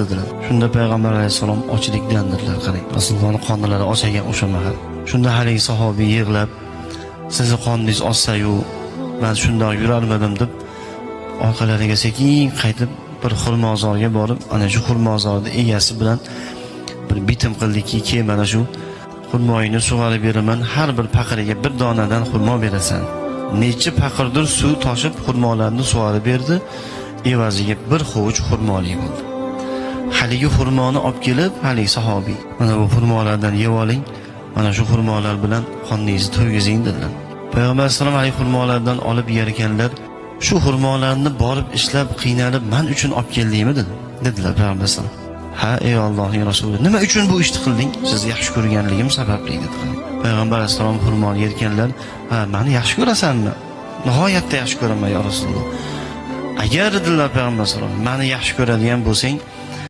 dedilar. Shunda payg'ambar alayhissalom ochlikdan dedilar, qarang. Rasulullohning qornilari ochagan o'sha mahal. Shunda haligi sahobiy yig'lab, "Sizni qorningiz ochsa-yu, men shundoq yurarmidim" deb orqalariga sekin qaytib bir xurmozorga borib, ana shu xurmozorning egasi bilan bir bitim qildiki, "Ke mana shu xurmoyingni sug'orib beraman, har bir paqiriga bir donadan xurmo berasan." Necha paqirdir suv toshib xurmolarni sug'orib berdi, evaziga bir hovuch xurmoli bo'ldi. Haligi xurmoni olib kelib, haligi sahobiy, "Mana bu xurmolardan yeb oling, mana shu xurmolar bilan qoningizni to'ygizing" dedilar. Payg'ambar sollallohu alayhi vasallam xurmolardan olib yer ekanlar. "Shu xurmolarni borib ishlab qiynalib men uchun olib keldingmi?" dedilar payg'ambar sollallohu alayhi vasallam. "Ha, ey Allohning rasuli, nima uchun bu ishni qilding? Sizni yaxshi ko'rganligim sababli" dedilar. Payg'ambar alayhisalom xurmoni yerkanlar, "Ha, meni yaxshi ko'rasanmi?" "Nihoyatda yaxshi ko'raman ya Rasululloh. Agar dedilar payg'ambar sollallohu alayhi vasallam, meni yaxshi ko'radigan bo'lsang,